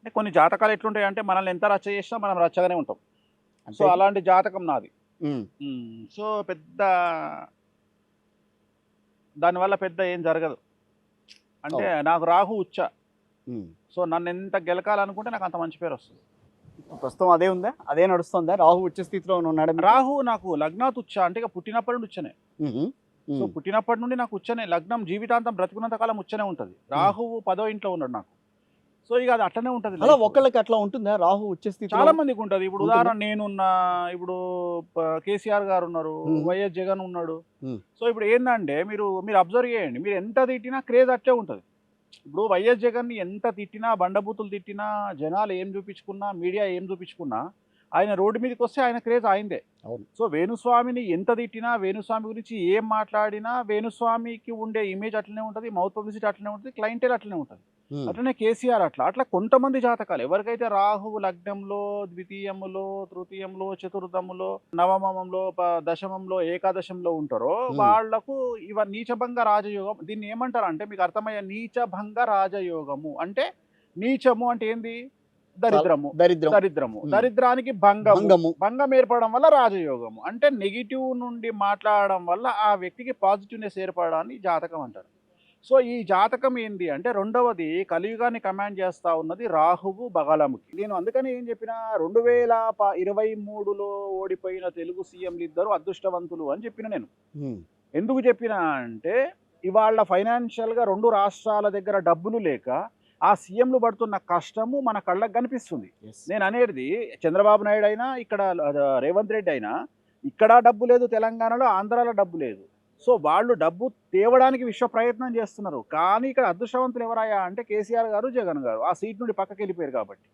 అంటే కొన్ని జాతకాలు ఎట్లుంటాయి అంటే మనల్ని ఎంత రచ్చ చేసినా మనం రచ్చగానే ఉంటాం. సో అంటే అలాంటి జాతకం నాది. హ్మ్. సో పెద్ద దానివల్ల పెద్ద ఏం జరగదు. అంటే అవును. నాకు రాహు ఉచ్చ. హ్మ్. సో నన్నెంత గెలకాలనుకుంటే నాకు అంత మంచి పేరొస్తది. ఇప్పుడు ప్రస్తుతం అదే ఉందా? అదే నడుస్తుందా? రాహు ఉచ్చ స్థితిలో ఉన్నాడా మీకు? రాహు నాకు లగ్నాత్ ఉచ్చ. అంటే ఇక పుట్టినప్పటి నుండి ఉచ్చనే. హుహు. సో హ్మ్. పుట్టినప్పటి నుండి నాకు ఉచ్చనే. లగ్నం జీవితాంతం బ్రతికున్నంత కాలం ఉచ్చనే ఉంటది. హ్మ్. రాహువు 10వ ఇంట్లో ఉన్నాడు నాకు. సో ఇక అది అట్లనే ఉంటది అలా లైఫ్. ఒక్కళ్ళకి అట్లా ఉంటుందా? రాహు ఉచ్చ స్థితిలో చాలా మందికుంటది. ఇప్పుడు ఉంటుందా? ఉదాహరణ నేనున్నా, ఇప్పుడు కేసీఆర్ గారున్నారు, హుహు. వైఎస్ జగన్ ఉన్నాడు. హ్మ్. సో ఇప్పుడు ఏందంటే మీరు అబ్జర్వ్ చేయండి. మీరు ఎంత తిట్టినా క్రేజ్ అట్లే ఉంటది. ఇప్పుడు వైఎస్ జగన్‌ని ఎంత తిట్టినా, బండబూతులు తిట్టినా, జనాలు ఏం చూపించుకున్నా, మీడియా ఏం చూపించుకున్నా, ఆయన రోడ్డు మీదకొస్తే ఆయన క్రేజ్ ఆయనదే. అవును. సో వేణుస్వామిని ఎంత తిట్టినా, వేణుస్వామి గురించి ఏం మాట్లాడినా, వేణుస్వామికి ఉండే ఇమేజ్ అట్లనే ఉంటది. మౌత్ పబ్లిసిటీ అట్లనే ఉంటది. క్లయింటేల్ అట్లనే ఉంటది. హ్మ్. అట్లనే కేసీఆర్ అట్లా. అట్లా కొంతమంది జాతకాలు ఎవరికైతే రాహువు లగ్నంలో, ద్వితీయములో, తృతీయంలో, చతుర్థములో, నవమమంలో, దశమంలో, ఏకాదశంలో ఉంటారో హ్మ్. వాళ్ళకు నీచభంగ రాజయోగం. దీన్ని ఏమంటారంటే మీకు అర్థమయ్యే నీచభంగ రాజయోగము. అంటే నీచము అంటే ఏంది? చాలా దరిద్రము. దరిద్రం. దరిద్రము. హ్మ్. దరిద్రానికి భంగము. భంగము. భంగం ఏర్పడడం వల్ల రాజయోగము. అంటే నెగెటివ్ నుండి మాట్లాడడం వల్ల ఆ వ్యక్తికి పాజిటివ్‌నెస్ ఏర్పడడాన్ని జాతకం అంటారు. సో, ఈ జాతకం ఏంది అంటే రెండవది కలియుగాన్ని కమాండ్ చేస్తా ఉన్నది రాహువు బగలముకి. నేను అందుకని ఏం చెప్పినా 2023లో ఓడిపోయిన తెలుగు సీఎంలిద్దరూ అదృష్టవంతులు అని చెప్పిన నేను. హ్మ్. ఎందుకు చెప్పినా అంటే ఇవాళ ఫైనాన్షియల్‌గా 2 రాష్ట్రాల దగ్గర డబ్బులు లేక ఆ సీఎంలు పడుతున్న కష్టము మన కళ్ళకి కనిపిస్తుంది. యెస్. నేననేది చంద్రబాబు నాయుడు అయినా, ఇక్కడ రేవంత్ రెడ్డి అయినా, ఇక్కడ డబ్బు లేదు తెలంగాణలో, ఆంధ్రాలో డబ్బు లేదు. సో, వాళ్ళు డబ్బు తేవడానికి విశ్వ ప్రయత్నం చేస్తున్నారు. కానీ ఇక్కడ అదృష్టవంతులు ఎవరయ్యా అంటే కేసీఆర్ గారు, జగన్ గారు. ఆ సీట్ నుండి పక్కకెళ్ళిపోయారు కాబట్టి.